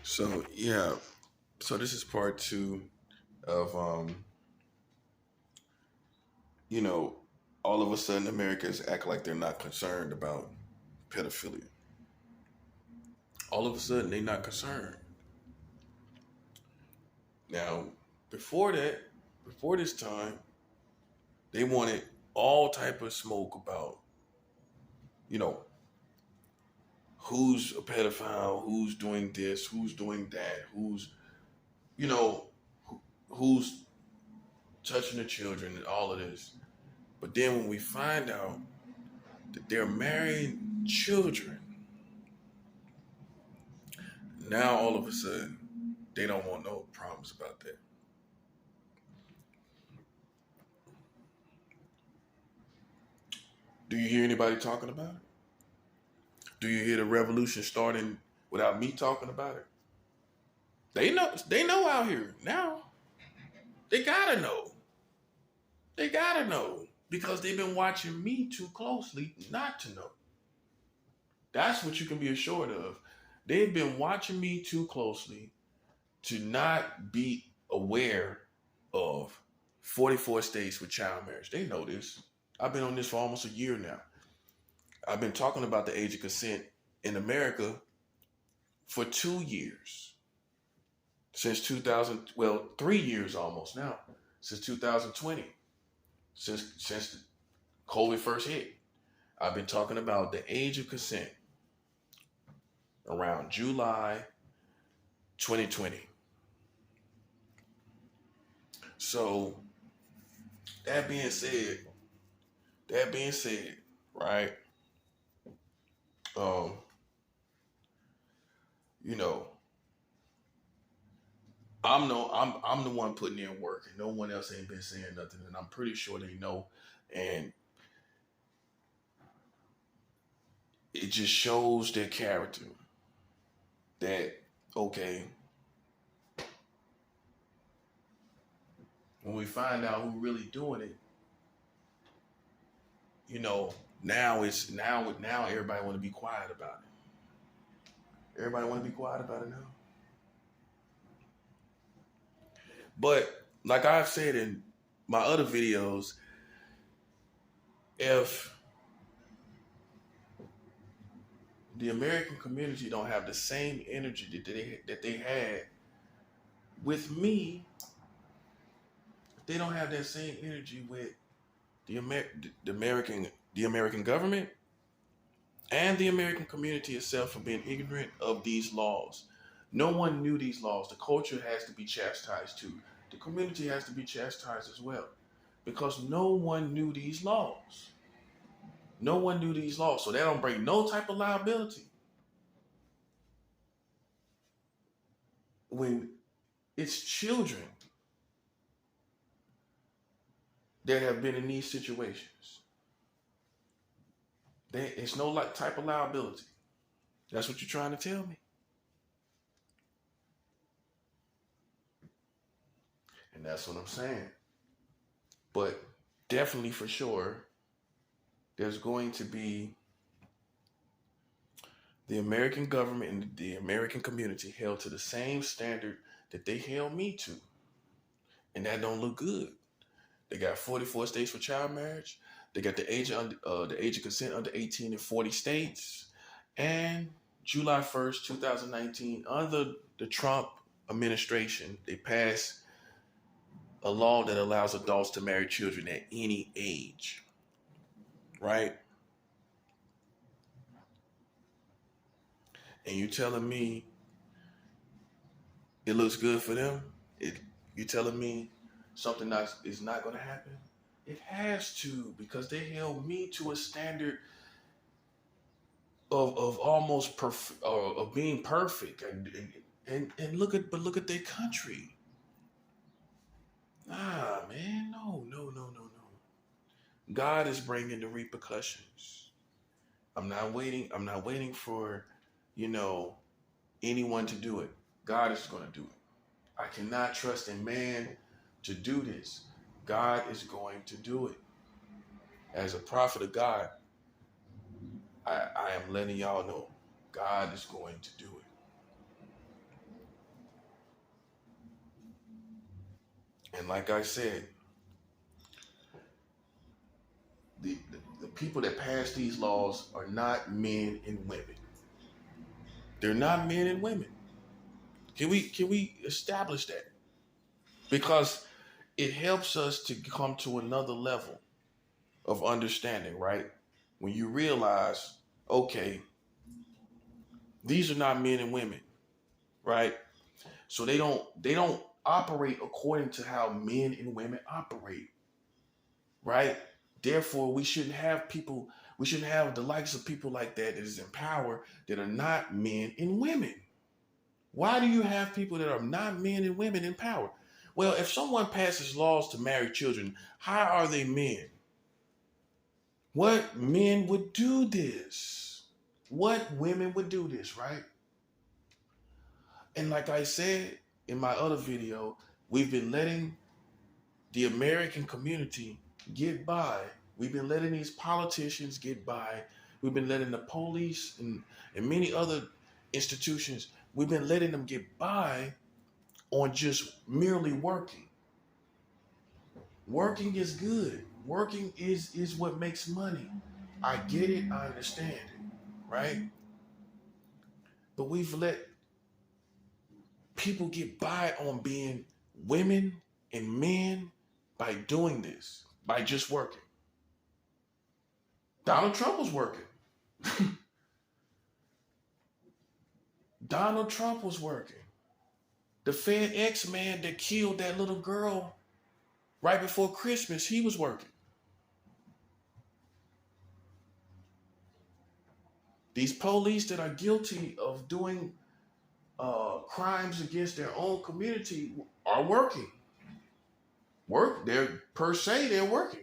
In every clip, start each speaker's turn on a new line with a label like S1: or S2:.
S1: So yeah, so this is part two of you know, all of a sudden Americans act like they're not concerned about pedophilia. All of a sudden they're not concerned. Now, before that, before this time, they wanted all type of smoke about, you know, who's a pedophile, who's doing this, who's doing that, you know, who's touching the children and all of this. But then when we find out that they're marrying children, now all of a sudden they don't want no problems about that. Do you hear anybody talking about it? Do you hear the revolution starting without me talking about it? They know out here now. They gotta know. They gotta know. Because they've been watching me too closely not to know. That's what you can be assured of. They've been watching me too closely to not be aware of 44 states with child marriage. They know this. I've been on this for almost a year now. I've been talking about the age of consent in America for 2 years. Since 2000, well, 3 years almost now. Since 2020. Since COVID first hit. I've been talking about the age of consent around July 2020. So that being said, right? Um, you know, I'm the one putting in work, and no one else ain't been saying nothing, and I'm pretty sure they know, and it just shows their character that okay, when we find out who really doing it, you know, now everybody want to be quiet about it. Everybody want to be quiet about it now. But like I've said in my other videos, if the American community don't have the same energy that they had with me, if they don't have that same energy with the American government and the American community itself for being ignorant of these laws. No one knew these laws. The culture has to be chastised too. The community has to be chastised as well because no one knew these laws. No one knew these laws, so they don't bring no type of liability when it's children that have been in these situations. It's no type of liability. That's what you're trying to tell me. And that's what I'm saying. But definitely for sure, there's going to be the American government and the American community held to the same standard that they held me to. And that don't look good. They got 44 states for child marriage. They got the age of consent under 18 in 40 states. And July 1st, 2019, under the Trump administration, they passed a law that allows adults to marry children at any age. Right? And you telling me it looks good for them? You telling me something that is not going to happen? It has to, because they held me to a standard of almost perfect, of being perfect, and look at their country. Ah, man, no. God is bringing the repercussions. I'm not waiting for, you know, anyone to do it. God is going to do it. I cannot trust in man to do this. God is going to do it. As a prophet of God, I am letting y'all know God is going to do it. And like I said, the, the people that pass these laws are not men and women. They're not men and women. Can we establish that? Because it helps us to come to another level of understanding, right? When you realize, okay, these are not men and women, right? So they don't operate according to how men and women operate, right? Therefore, we shouldn't have the likes of people like that is in power that are not men and women. Why do you have people that are not men and women in power? Well, if someone passes laws to marry children, how are they men? What men would do this? What women would do this, right? And like I said in my other video, we've been letting the American community get by. We've been letting these politicians get by. We've been letting the police and many other institutions, we've been letting them get by on just merely working. Working is good. Working is what makes money. I get it, I understand it, right? But we've let people get by on being women and men by doing this, by just working. Donald Trump was working. Donald Trump was working. The FedEx man that killed that little girl right before Christmas, he was working. These police that are guilty of doing crimes against their own community are working. They're working.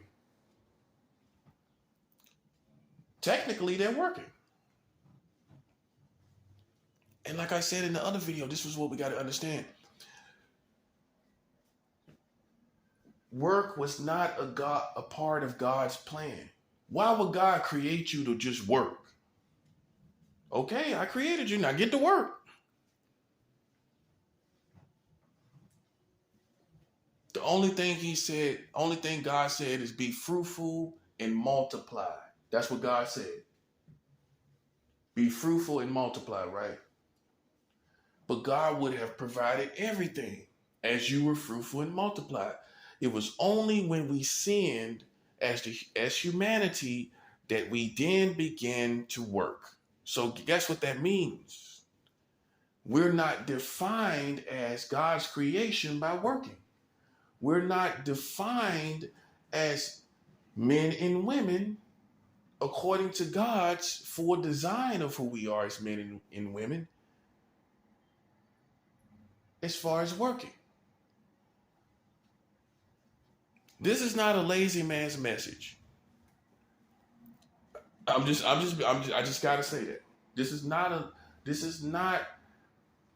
S1: Technically, they're working. And like I said in the other video, this was what we got to understand. Work was not a part of God's plan. Why would God create you to just work? Okay, I created you, now get to work. The only thing God said is be fruitful and multiply. That's what God said. Be fruitful and multiply, right? But God would have provided everything as you were fruitful and multiply. It was only when we sinned as humanity that we then began to work. So guess what that means? We're not defined as God's creation by working. We're not defined as men and women according to God's full design of who we are as men and women as far as working. This is not a lazy man's message. I just gotta say that. This is not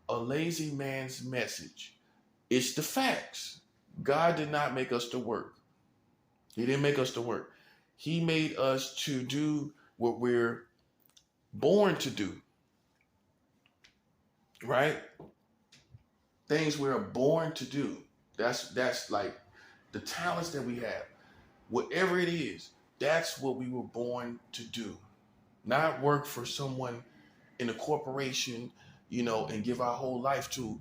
S1: a lazy man's message. It's the facts. God did not make us to work. He didn't make us to work. He made us to do what we're born to do. Right? Things we're born to do. That's like the talents that we have. Whatever it is, that's what we were born to do. Not work for someone in a corporation, and give our whole life to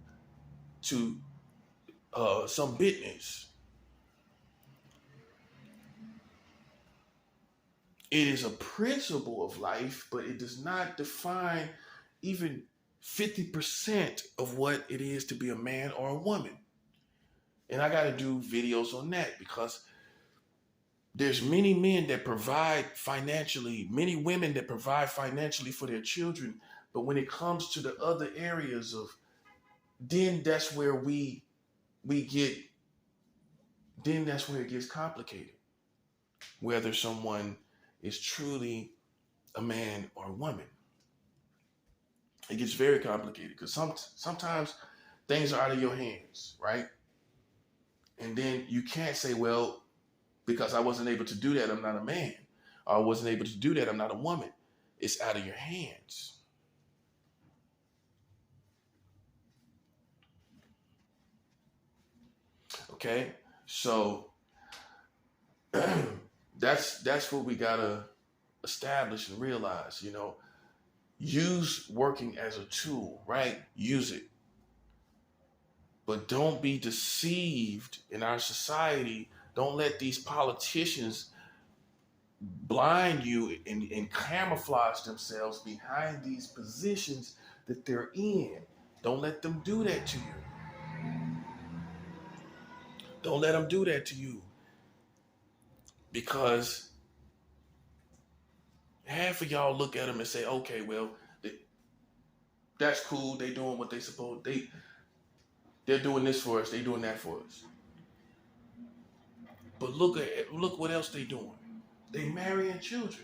S1: some business. It is a principle of life, but it does not define even 50% of what it is to be a man or a woman. And I got to do videos on that because there's many men that provide financially, many women that provide financially for their children. But when it comes to the other areas then that's where that's where it gets complicated. Whether someone is truly a man or a woman. It gets very complicated because sometimes things are out of your hands, right? And then you can't say, well, because I wasn't able to do that, I'm not a man. Or I wasn't able to do that, I'm not a woman. It's out of your hands. Okay? So that's what we gotta establish and realize. Use working as a tool, right? Use it, but don't be deceived in our society. Don't let these politicians blind you and camouflage themselves behind these positions that they're in. Don't let them do that to you. Don't let them do that to you. Because half of y'all look at them and say, okay, well, that's cool. They doing what they supposed. They're doing this for us. They doing that for us. But look what else they doing. They marrying children.